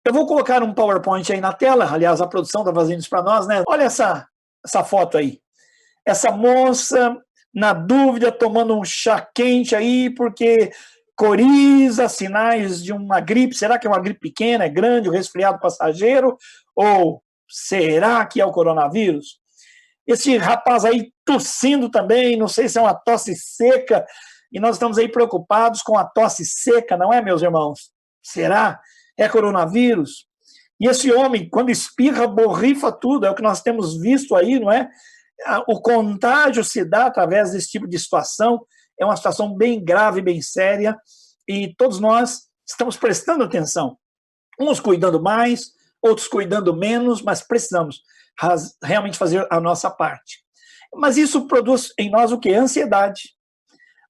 Eu vou colocar um PowerPoint aí na tela, aliás, a produção está fazendo isso para nós, né? Olha essa foto aí. Essa moça, na dúvida, tomando um chá quente aí, porque coriza, sinais de uma gripe. Será que é uma gripe pequena, é grande, um resfriado passageiro? Ou será que é o coronavírus? Esse rapaz aí tossindo também, não sei se é uma tosse seca, e nós estamos aí preocupados com a tosse seca, não é, meus irmãos? Será? É coronavírus? E esse homem, quando espirra, borrifa tudo, é o que nós temos visto aí, não é? O contágio se dá através desse tipo de situação, é uma situação bem grave, bem séria, e todos nós estamos prestando atenção, uns cuidando mais, outros cuidando menos, mas precisamos realmente fazer a nossa parte. Mas isso produz em nós o quê? Ansiedade.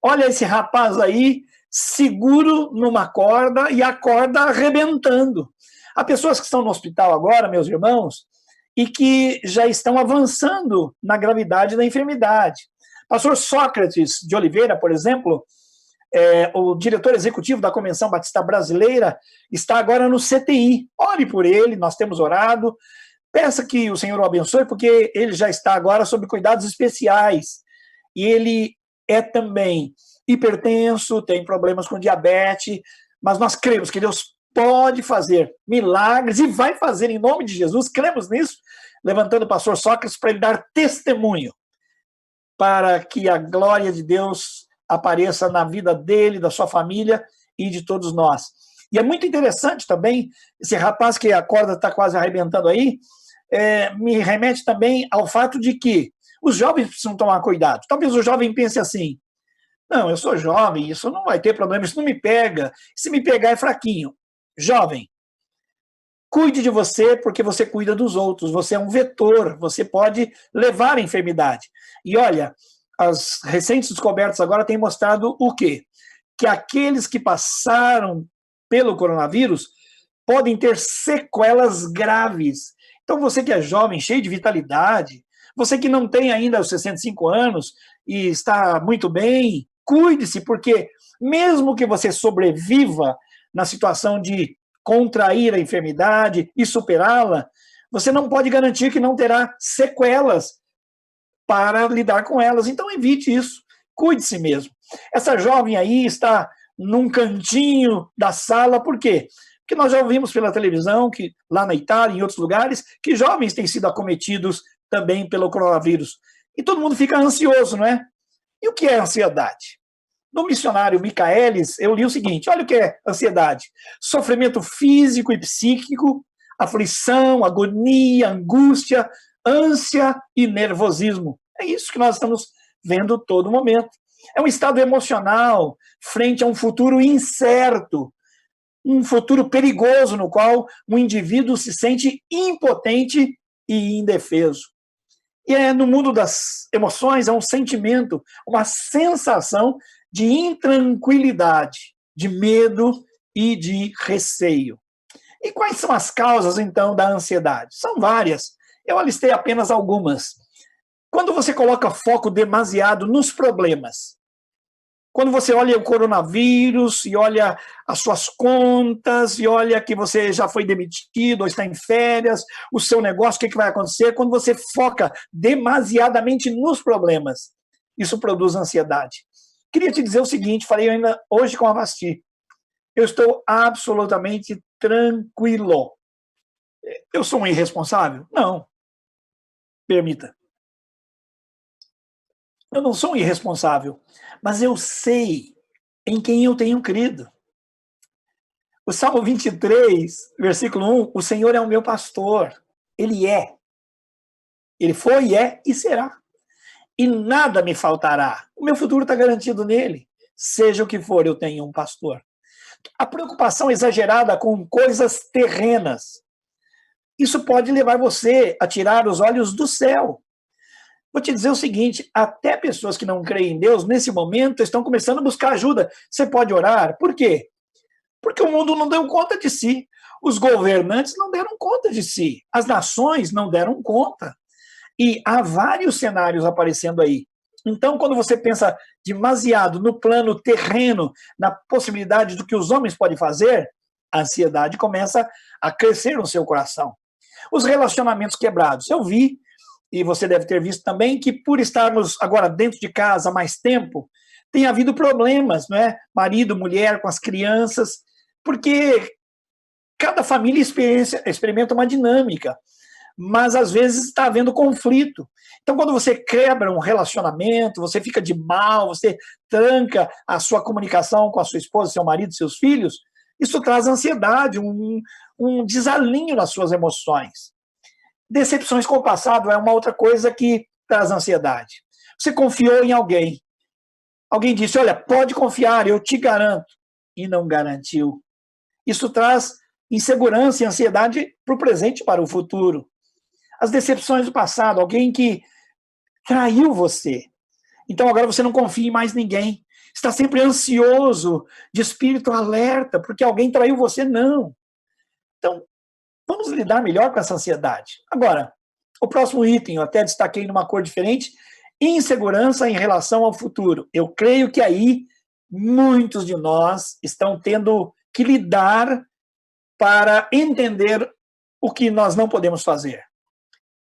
Olha esse rapaz aí, seguro numa corda e a corda arrebentando. Há pessoas que estão no hospital agora, meus irmãos, e que já estão avançando na gravidade da enfermidade. Pastor Sócrates de Oliveira, por exemplo, o diretor executivo da Convenção Batista Brasileira, está agora no CTI. Ore por ele, nós temos orado. Peça que o Senhor o abençoe, porque ele já está agora sob cuidados especiais. E ele é também hipertenso, tem problemas com diabetes, mas nós cremos que Deus pode fazer milagres e vai fazer em nome de Jesus, cremos nisso, levantando o pastor Sócrates para ele dar testemunho, para que a glória de Deus apareça na vida dele, da sua família e de todos nós. E é muito interessante também, esse rapaz que a corda está quase arrebentando aí, me remete também ao fato de que os jovens precisam tomar cuidado. Talvez o jovem pense assim, não, eu sou jovem, isso não vai ter problema, isso não me pega, se me pegar é fraquinho. Jovem, cuide de você porque você cuida dos outros, você é um vetor, você pode levar a enfermidade. E olha, as recentes descobertas agora têm mostrado o quê? Que aqueles que passaram pelo coronavírus podem ter sequelas graves. Então você que é jovem, cheio de vitalidade, você que não tem ainda os 65 anos e está muito bem, cuide-se, porque mesmo que você sobreviva na situação de contrair a enfermidade e superá-la, você não pode garantir que não terá sequelas para lidar com elas. Então evite isso, cuide-se mesmo. Essa jovem aí está num cantinho da sala, por quê? Porque nós já ouvimos pela televisão, que lá na Itália e em outros lugares, que jovens têm sido acometidos também pelo coronavírus. E todo mundo fica ansioso, não é? E o que é ansiedade? No missionário Michaelis, eu li o seguinte, olha o que é ansiedade. Sofrimento físico e psíquico, aflição, agonia, angústia, ânsia e nervosismo. É isso que nós estamos vendo todo momento. É um estado emocional frente a um futuro incerto, um futuro perigoso no qual um indivíduo se sente impotente e indefeso. E no mundo das emoções é um sentimento, uma sensação de intranquilidade, de medo e de receio. E quais são as causas, então, da ansiedade? São várias. Eu alistei apenas algumas. Quando você coloca foco demasiado nos problemas, quando você olha o coronavírus e olha as suas contas e olha que você já foi demitido ou está em férias, o seu negócio, o que vai acontecer? Quando você foca demasiadamente nos problemas, isso produz ansiedade. Queria te dizer o seguinte, falei ainda hoje com a Vasti, eu estou absolutamente tranquilo. Eu sou um irresponsável? Não. Permita. Eu não sou um irresponsável, mas eu sei em quem eu tenho crido. O Salmo 23, versículo 1, o Senhor é o meu pastor. Ele é. Ele foi, é e será. E nada me faltará. O meu futuro está garantido nele. Seja o que for, eu tenho um pastor. A preocupação exagerada com coisas terrenas, isso pode levar você a tirar os olhos do céu. Vou te dizer o seguinte, até pessoas que não creem em Deus, nesse momento, estão começando a buscar ajuda. Você pode orar. Por quê? Porque o mundo não deu conta de si. Os governantes não deram conta de si. As nações não deram conta. E há vários cenários aparecendo aí. Então, quando você pensa demasiado no plano terreno, na possibilidade do que os homens podem fazer, A ansiedade começa a crescer no seu coração. Os relacionamentos quebrados. Eu vi, e você deve ter visto também, que por estarmos agora dentro de casa há mais tempo, tem havido problemas, não é? Marido, mulher, com as crianças, porque cada família experimenta uma dinâmica, mas às vezes está havendo conflito. Então, quando você quebra um relacionamento, você fica de mal, você tranca a sua comunicação com a sua esposa, seu marido, seus filhos, isso traz ansiedade, um desalinho nas suas emoções. Decepções com o passado é uma outra coisa que traz ansiedade. Você confiou em alguém. Alguém disse, olha, pode confiar, eu te garanto. E não garantiu. Isso traz insegurança e ansiedade para o presente e para o futuro. As decepções do passado, alguém que traiu você. Então agora você não confia em mais ninguém. Está sempre ansioso, de espírito alerta, porque alguém traiu você. Não. Então, vamos lidar melhor com essa ansiedade. Agora, o próximo item, eu até destaquei numa cor diferente, insegurança em relação ao futuro. Eu creio que aí muitos de nós estão tendo que lidar para entender o que nós não podemos fazer.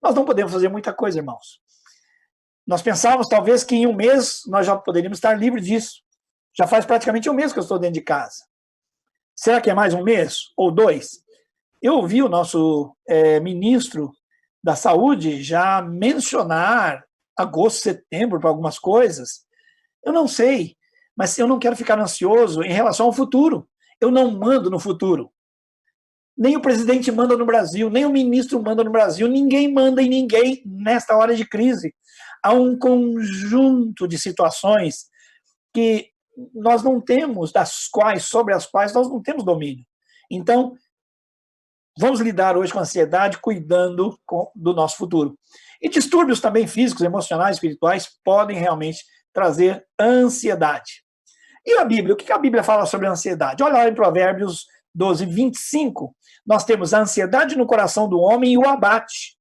Nós não podemos fazer muita coisa, irmãos. Nós pensávamos, talvez, que em um mês nós já poderíamos estar livres disso. Já faz praticamente um mês que eu estou dentro de casa. Será que é mais um mês ou 2? Eu ouvi o nosso ministro da Saúde já mencionar agosto, setembro para algumas coisas. Eu não sei, mas eu não quero ficar ansioso em relação ao futuro. Eu não mando no futuro. Nem o presidente manda no Brasil, nem o ministro manda no Brasil, ninguém manda em ninguém nesta hora de crise. Há um conjunto de situações que nós não temos, sobre as quais nós não temos domínio. Então, vamos lidar hoje com a ansiedade, cuidando do nosso futuro. E distúrbios também físicos, emocionais, espirituais, podem realmente trazer ansiedade. E a Bíblia? O que a Bíblia fala sobre a ansiedade? Olha lá em Provérbios 12, 25. Nós temos a ansiedade no coração do homem e o abate,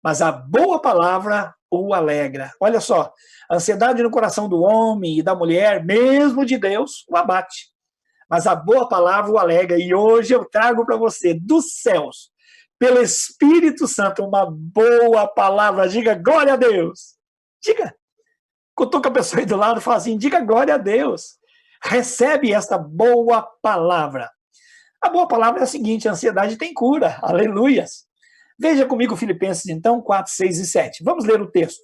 mas a boa palavra o alegra. Olha só, a ansiedade no coração do homem e da mulher, mesmo de Deus, o abate. Mas a boa palavra o alegra. E hoje eu trago para você, dos céus, pelo Espírito Santo, uma boa palavra. Diga glória a Deus. Diga. Cutuca a pessoa aí do lado e fala assim, diga glória a Deus. Recebe esta boa palavra. A boa palavra é a seguinte, a ansiedade tem cura. Aleluias. Veja comigo Filipenses, então, 4, 6 e 7. Vamos ler o texto.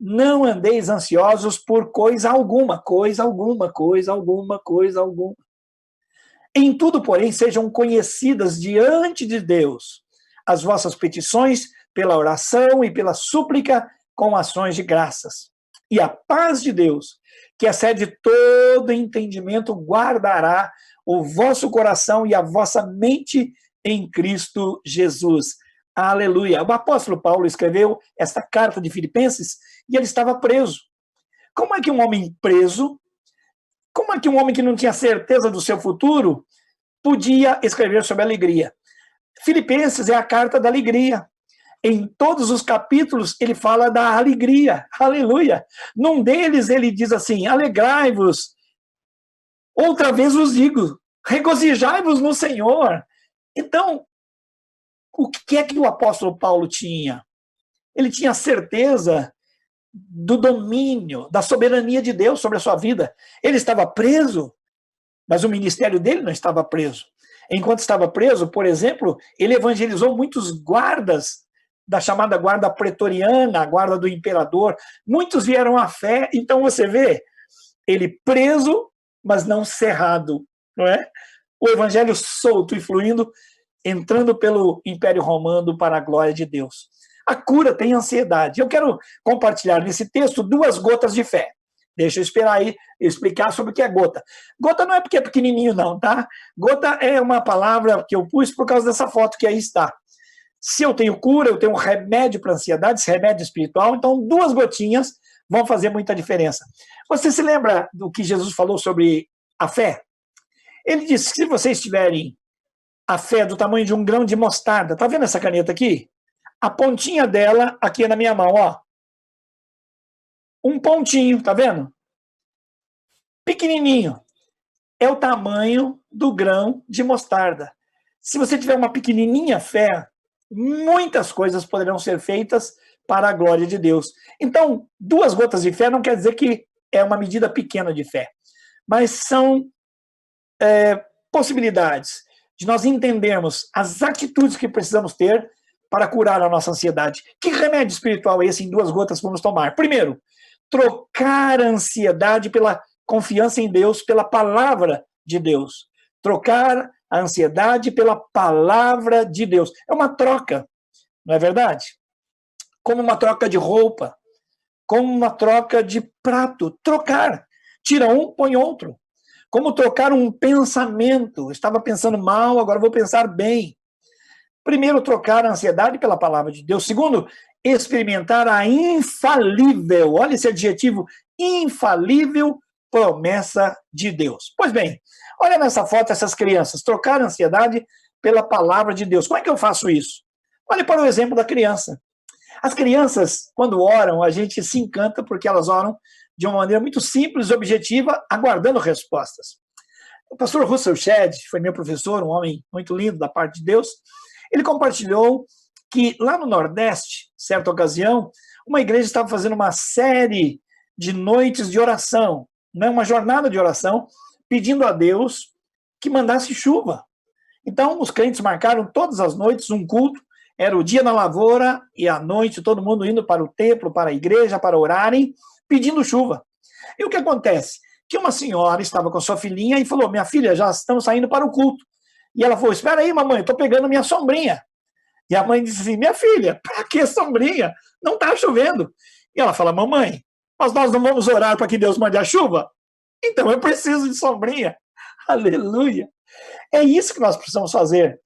Não andeis ansiosos por coisa alguma, coisa alguma, coisa alguma, coisa alguma. Em tudo, porém, sejam conhecidas diante de Deus as vossas petições pela oração e pela súplica com ações de graças. E a paz de Deus, que excede todo entendimento, guardará o vosso coração e a vossa mente em Cristo Jesus. Aleluia. O apóstolo Paulo escreveu esta carta de Filipenses e ele estava preso. Como é que um homem preso, como é que um homem que não tinha certeza do seu futuro podia escrever sobre alegria? Filipenses é a carta da alegria. Em todos os capítulos ele fala da alegria. Aleluia. Num deles ele diz assim, alegrai-vos. Outra vez vos digo, regozijai-vos no Senhor. Então, o que é que o apóstolo Paulo tinha? Ele tinha certeza do domínio, da soberania de Deus sobre a sua vida. Ele estava preso, mas o ministério dele não estava preso. Enquanto estava preso, por exemplo, ele evangelizou muitos guardas da chamada guarda pretoriana, a guarda do imperador. Muitos vieram à fé. Então você vê, ele preso, mas não cerrado, não é? O evangelho solto e fluindo, entrando pelo Império Romano para a glória de Deus. A cura tem ansiedade. Eu quero compartilhar nesse texto 2 gotas de fé. Deixa eu esperar aí, explicar sobre o que é gota. Gota não é porque é pequenininho não, tá? Gota é uma palavra que eu pus por causa dessa foto que aí está. Se eu tenho cura, eu tenho um remédio para ansiedade, esse remédio espiritual, então 2 gotinhas vão fazer muita diferença. Você se lembra do que Jesus falou sobre a fé? Ele disse que se vocês tiverem a fé do tamanho de um grão de mostarda, tá vendo essa caneta aqui? A pontinha dela aqui na minha mão, ó. Um pontinho, tá vendo? Pequenininho. é o tamanho do grão de mostarda. Se você tiver uma pequenininha fé, muitas coisas poderão ser feitas para a glória de Deus. Então, 2 gotas de fé não quer dizer que é uma medida pequena de fé, mas são possibilidades de nós entendermos as atitudes que precisamos ter para curar a nossa ansiedade. Que remédio espiritual é esse em 2 gotas vamos tomar? Primeiro, trocar a ansiedade pela confiança em Deus, pela palavra de Deus. Trocar a ansiedade pela palavra de Deus. É uma troca, não é verdade? Como uma troca de roupa, como uma troca de prato. Trocar. Tira um, põe outro. Como trocar um pensamento. Estava pensando mal, agora vou pensar bem. Primeiro, trocar a ansiedade pela palavra de Deus. Segundo, experimentar a infalível, olha esse adjetivo, infalível promessa de Deus. Pois bem, olha nessa foto essas crianças, trocar a ansiedade pela palavra de Deus. Como é que eu faço isso? Olha para o exemplo da criança. As crianças, quando oram, a gente se encanta porque elas oram de uma maneira muito simples e objetiva, aguardando respostas. O pastor Russell Shedd foi meu professor, um homem muito lindo da parte de Deus. Ele compartilhou que lá no Nordeste, certa ocasião, uma igreja estava fazendo uma série de noites de oração, né, uma jornada de oração, pedindo a Deus que mandasse chuva. Então, os crentes marcaram todas as noites um culto, era o dia na lavoura e à noite todo mundo indo para o templo, para a igreja, para orarem, pedindo chuva. E o que acontece? Que uma senhora estava com a sua filhinha e falou, minha filha, já estamos saindo para o culto. E ela falou, espera aí, mamãe, eu estou pegando minha sombrinha. E a mãe disse assim, minha filha, para que sombrinha? Não está chovendo. E ela fala, mamãe, mas nós não vamos orar para que Deus mande a chuva? Então eu preciso de sombrinha. Aleluia. É isso que nós precisamos fazer.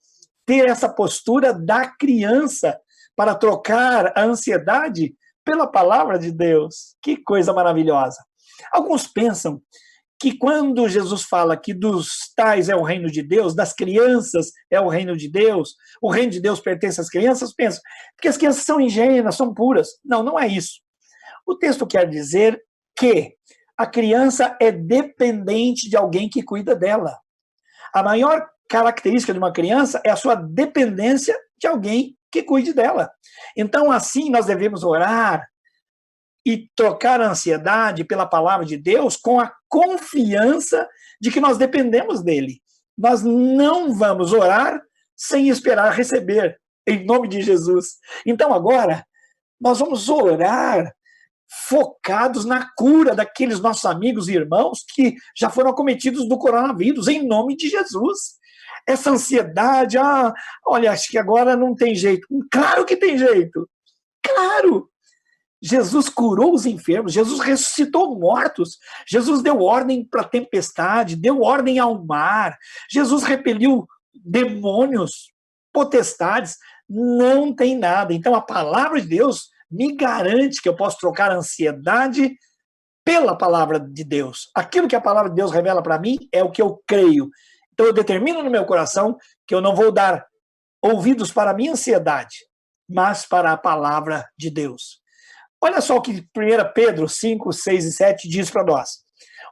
Ter essa postura da criança para trocar a ansiedade pela palavra de Deus. Que coisa maravilhosa. Alguns pensam que quando Jesus fala que dos tais é o reino de Deus, das crianças é o reino de Deus pertence às crianças, pensam, porque as crianças são ingênuas, são puras. Não, não é isso. O texto quer dizer que a criança é dependente de alguém que cuida dela. A maior característica de uma criança é a sua dependência de alguém que cuide dela. Então, assim, nós devemos orar e trocar a ansiedade pela palavra de Deus com a confiança de que nós dependemos dele. Nós não vamos orar sem esperar receber, em nome de Jesus. Então, agora, nós vamos orar focados na cura daqueles nossos amigos e irmãos que já foram acometidos do coronavírus, em nome de Jesus. Essa ansiedade, olha, acho que agora não tem jeito. Claro que tem jeito. Claro. Jesus curou os enfermos, Jesus ressuscitou mortos, Jesus deu ordem para a tempestade, deu ordem ao mar, Jesus repeliu demônios, potestades, não tem nada. Então a palavra de Deus me garante que eu posso trocar a ansiedade pela palavra de Deus. Aquilo que a palavra de Deus revela para mim é o que eu creio. Então eu determino no meu coração que eu não vou dar ouvidos para a minha ansiedade, mas para a palavra de Deus. Olha só o que 1 Pedro 5, 6 e 7 diz para nós.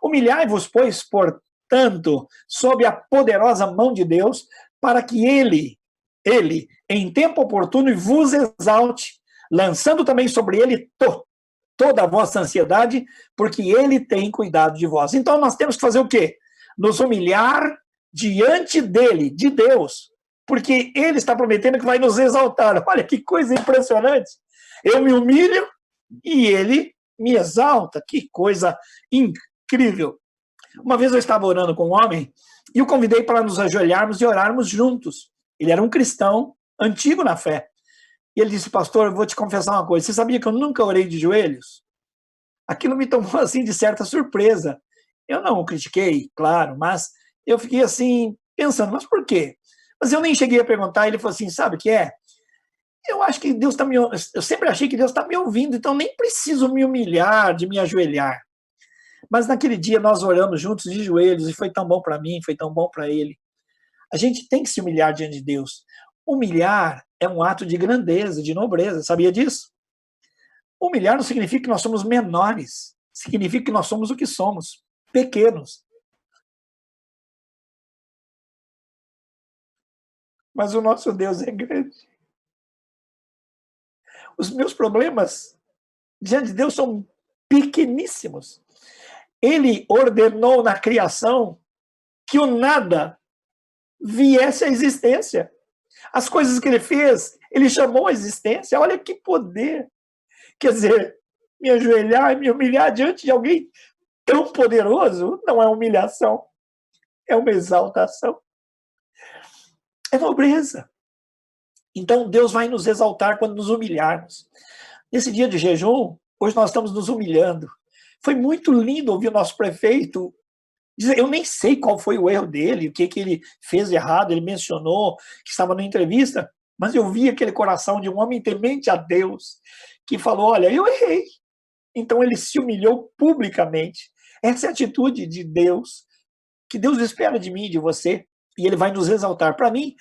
Humilhai-vos, pois, portanto, sob a poderosa mão de Deus, para que ele, em tempo oportuno, vos exalte, lançando também sobre ele toda a vossa ansiedade, porque ele tem cuidado de vós. Então nós temos que fazer o quê? Nos humilhar diante dele, de Deus, porque ele está prometendo que vai nos exaltar. Olha que coisa impressionante. Eu me humilho e ele me exalta. Que coisa incrível. Uma vez eu estava orando com um homem e o convidei para nos ajoelharmos e orarmos juntos. Ele era um cristão antigo na fé. E ele disse, pastor, eu vou te confessar uma coisa. Você sabia que eu nunca orei de joelhos? Aquilo me tomou assim de certa surpresa. Eu não o critiquei, claro, mas eu fiquei assim pensando, mas por quê? Mas eu nem cheguei a perguntar. Ele falou assim, sabe o que é? Eu acho que Deus está me... Eu sempre achei que Deus está me ouvindo, então nem preciso me humilhar, de me ajoelhar. Mas naquele dia nós oramos juntos de joelhos e foi tão bom para mim, foi tão bom para ele. A gente tem que se humilhar diante de Deus. Humilhar é um ato de grandeza, de nobreza, sabia disso? Humilhar não significa que nós somos menores, significa que nós somos o que somos, pequenos. mas o nosso Deus é grande. Os meus problemas diante de Deus são pequeníssimos. Ele ordenou na criação que o nada viesse à existência. As coisas que ele fez, ele chamou à existência. Olha que poder. Quer dizer, me ajoelhar e me humilhar diante de alguém tão poderoso não é humilhação, é uma exaltação. É nobreza. Então Deus vai nos exaltar quando nos humilharmos. Nesse dia de jejum, hoje nós estamos nos humilhando. Foi muito lindo ouvir o nosso prefeito dizer, eu nem sei qual foi o erro dele, o que ele fez de errado, ele mencionou que estava na entrevista, mas eu vi aquele coração de um homem temente a Deus, que falou, olha, eu errei. Então ele se humilhou publicamente. Essa é a atitude de Deus, que Deus espera de mim e de você, e ele vai nos exaltar. Para mim,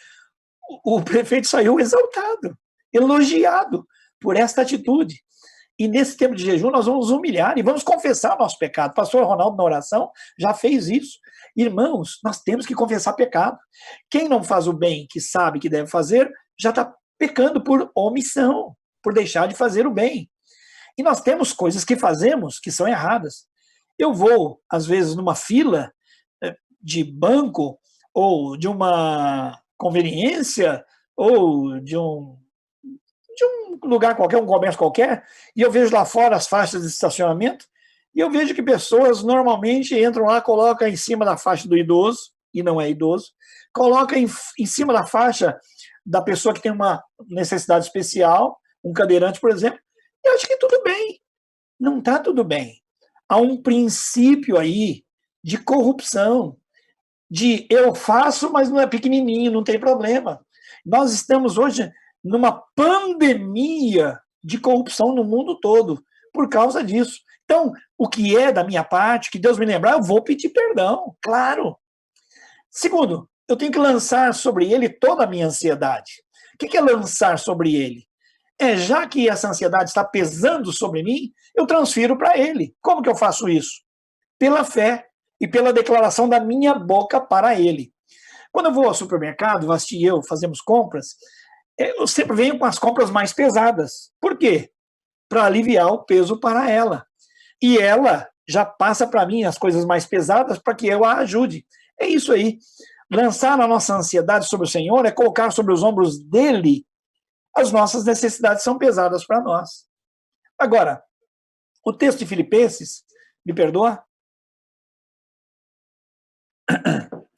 o prefeito saiu exaltado, elogiado por esta atitude. E nesse tempo de jejum nós vamos humilhar e vamos confessar nosso pecado. O pastor Ronaldo, na oração, já fez isso. Irmãos, nós temos que confessar pecado. Quem não faz o bem que sabe que deve fazer, já está pecando por omissão, por deixar de fazer o bem. E nós temos coisas que fazemos que são erradas. Eu vou, às vezes, numa fila de banco, ou de uma conveniência, ou de um lugar qualquer, um comércio qualquer, e eu vejo lá fora as faixas de estacionamento, e eu vejo que pessoas normalmente entram lá, colocam em cima da faixa do idoso, e não é idoso, colocam em cima da faixa da pessoa que tem uma necessidade especial, um cadeirante, por exemplo, e acho que tudo bem. Não está tudo bem. Há um princípio aí de corrupção, de eu faço, mas não é pequenininho, não tem problema. Nós estamos hoje numa pandemia de corrupção no mundo todo, por causa disso. Então, o que é da minha parte, que Deus me lembrar, eu vou pedir perdão, claro. Segundo, eu tenho que lançar sobre ele toda a minha ansiedade. O que é lançar sobre ele? Já que essa ansiedade está pesando sobre mim, eu transfiro para ele. Como que eu faço isso? Pela fé e pela declaração da minha boca para ele. Quando eu vou ao supermercado, Vasti e eu fazemos compras, eu sempre venho com as compras mais pesadas. Por quê? Para aliviar o peso para ela. E ela já passa para mim as coisas mais pesadas para que eu a ajude. É isso aí. Lançar a nossa ansiedade sobre o Senhor é colocar sobre os ombros dele. As nossas necessidades são pesadas para nós. Agora, o texto de Filipenses, me perdoa?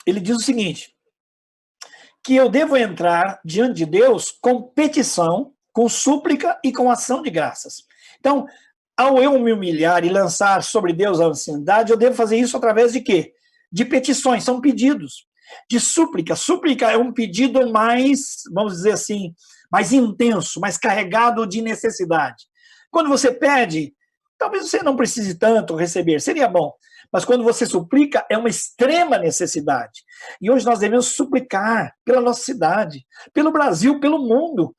Ele diz o seguinte, que eu devo entrar diante de Deus com petição, com súplica e com ação de graças. Então, ao eu me humilhar e lançar sobre Deus a ansiedade, eu devo fazer isso através de quê? De petições, são pedidos. De súplica. Súplica é um pedido mais, vamos dizer assim, mais intenso, mais carregado de necessidade. Quando você pede, talvez você não precise tanto receber, seria bom. Mas quando você suplica, é uma extrema necessidade. E hoje nós devemos suplicar pela nossa cidade, pelo Brasil, pelo mundo,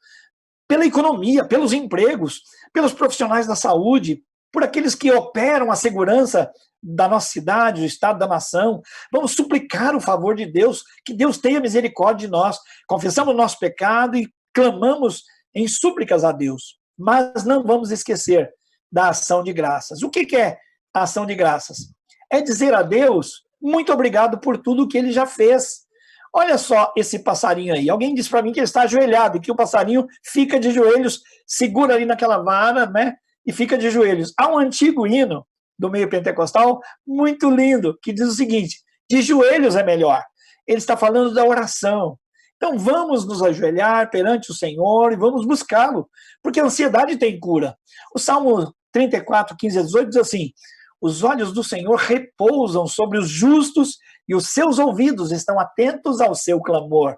pela economia, pelos empregos, pelos profissionais da saúde, por aqueles que operam a segurança da nossa cidade, do estado da nação. Vamos suplicar o favor de Deus, que Deus tenha misericórdia de nós. Confessamos o nosso pecado e clamamos em súplicas a Deus. Mas não vamos esquecer da ação de graças. O que é a ação de graças? É dizer a Deus, muito obrigado por tudo que ele já fez. Olha só esse passarinho aí. Alguém disse para mim que ele está ajoelhado e que o passarinho fica de joelhos, segura ali naquela vara, né? E fica de joelhos. Há um antigo hino do meio pentecostal muito lindo que diz o seguinte: de joelhos é melhor. Ele está falando da oração. Então vamos nos ajoelhar perante o Senhor e vamos buscá-lo, porque a ansiedade tem cura. O Salmo 34, 15 a 18 diz assim: os olhos do Senhor repousam sobre os justos e os seus ouvidos estão atentos ao seu clamor.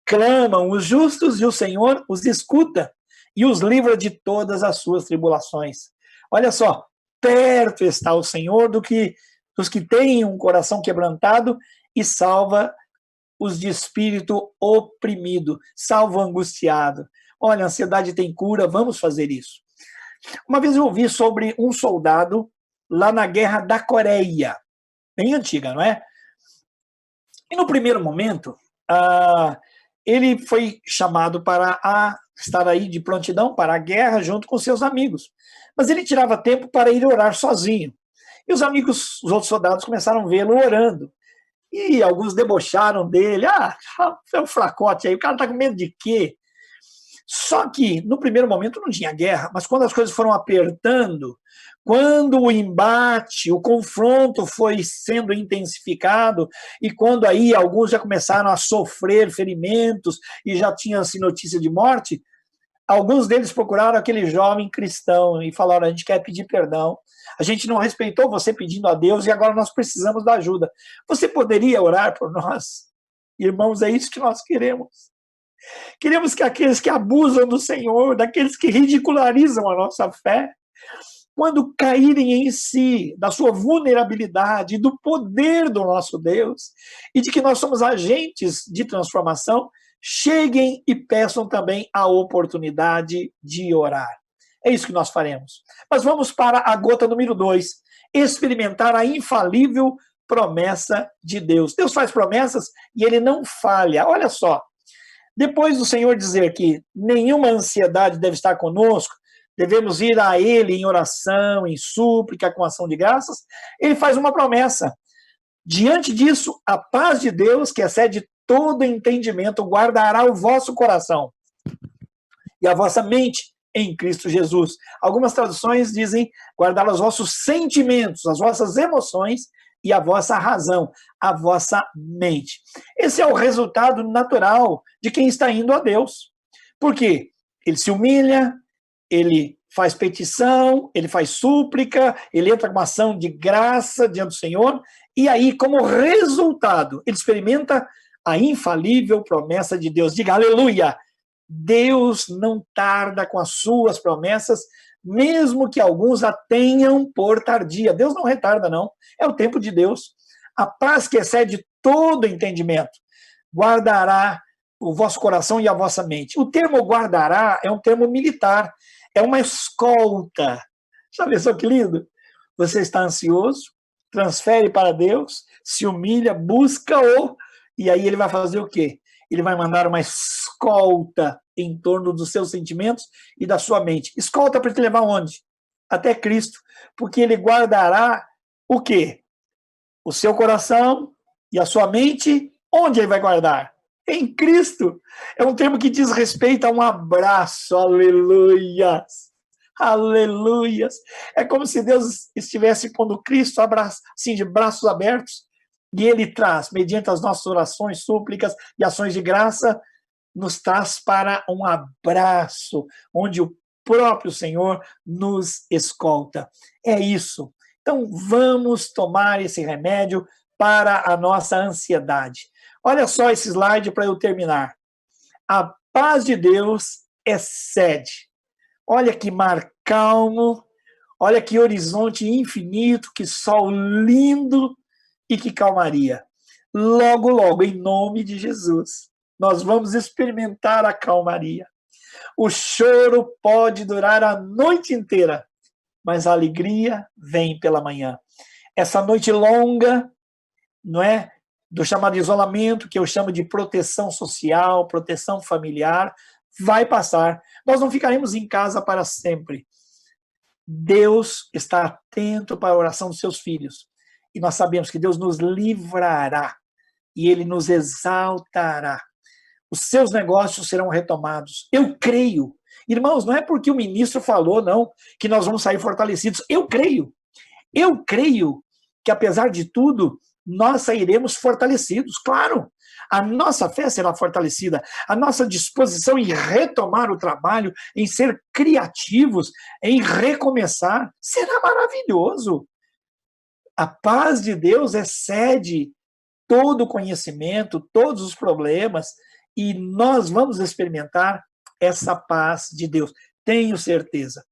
Clamam os justos e o Senhor os escuta e os livra de todas as suas tribulações. Olha só, perto está o Senhor dos que têm um coração quebrantado e salva os de espírito oprimido, salva o angustiado. Olha, a ansiedade tem cura, vamos fazer isso. Uma vez eu ouvi sobre um soldado lá na Guerra da Coreia, bem antiga, não é? E no primeiro momento, ele foi chamado para estar aí de prontidão para a guerra junto com seus amigos. Mas ele tirava tempo para ir orar sozinho. E os amigos, os outros soldados, começaram a vê-lo orando. E alguns debocharam dele. É um fracote aí, o cara está com medo de quê? Só que, no primeiro momento, não tinha guerra, mas quando as coisas foram apertando, quando o embate, o confronto foi sendo intensificado, e quando aí alguns já começaram a sofrer ferimentos e já tinha assim, notícia de morte, alguns deles procuraram aquele jovem cristão e falaram: a gente quer pedir perdão, a gente não respeitou você pedindo a Deus e agora nós precisamos da ajuda. Você poderia orar por nós? Irmãos, é isso que nós queremos. Queremos que aqueles que abusam do Senhor, daqueles que ridicularizam a nossa fé, quando caírem em si, da sua vulnerabilidade, do poder do nosso Deus, e de que nós somos agentes de transformação, cheguem e peçam também a oportunidade de orar. É isso que nós faremos. Mas vamos para a gota número 2, experimentar a infalível promessa de Deus. Deus faz promessas e ele não falha. Olha só, depois do Senhor dizer que nenhuma ansiedade deve estar conosco, devemos ir a Ele em oração, em súplica, com ação de graças, ele faz uma promessa. Diante disso, a paz de Deus, que excede todo entendimento, guardará o vosso coração e a vossa mente em Cristo Jesus. Algumas traduções dizem guardar os vossos sentimentos, as vossas emoções e a vossa razão, a vossa mente. Esse é o resultado natural de quem está indo a Deus. Por quê? Ele se humilha, ele faz petição, ele faz súplica, ele entra com uma ação de graça diante do Senhor, e aí, como resultado, ele experimenta a infalível promessa de Deus. Diga aleluia! Deus não tarda com as suas promessas, mesmo que alguns a tenham por tardia. Deus não retarda, não. É o tempo de Deus. A paz que excede todo entendimento guardará o vosso coração e a vossa mente. O termo guardará é um termo militar, é uma escolta. Já pensou que lindo? Você está ansioso, transfere para Deus, se humilha, busca-o, e aí ele vai fazer o quê? Ele vai mandar uma escolta em torno dos seus sentimentos e da sua mente. Escolta para te levar onde? Até Cristo, porque ele guardará o quê? O seu coração e a sua mente, onde ele vai guardar? Em Cristo. É um termo que diz respeito a um abraço, aleluias, aleluias. É como se Deus estivesse pondo Cristo assim, de braços abertos, e ele traz, mediante as nossas orações, súplicas e ações de graça, nos traz para um abraço, onde o próprio Senhor nos escolta. É isso. Então, vamos tomar esse remédio para a nossa ansiedade. Olha só esse slide para eu terminar. A paz de Deus excede. Olha que mar calmo, olha que horizonte infinito, que sol lindo e que calmaria. Logo, logo, em nome de Jesus, nós vamos experimentar a calmaria. O choro pode durar a noite inteira, mas a alegria vem pela manhã. Essa noite longa, não é? Do chamado isolamento, que eu chamo de proteção social, proteção familiar, vai passar. Nós não ficaremos em casa para sempre. Deus está atento para a oração dos seus filhos. E nós sabemos que Deus nos livrará e Ele nos exaltará. Os seus negócios serão retomados. Eu creio. Irmãos, não é porque o ministro falou, não, que nós vamos sair fortalecidos. Eu creio. Eu creio que, apesar de tudo, nós sairemos fortalecidos. Claro, a nossa fé será fortalecida. A nossa disposição em retomar o trabalho, em ser criativos, em recomeçar, será maravilhoso. A paz de Deus excede todo o conhecimento, todos os problemas, e nós vamos experimentar essa paz de Deus. Tenho certeza.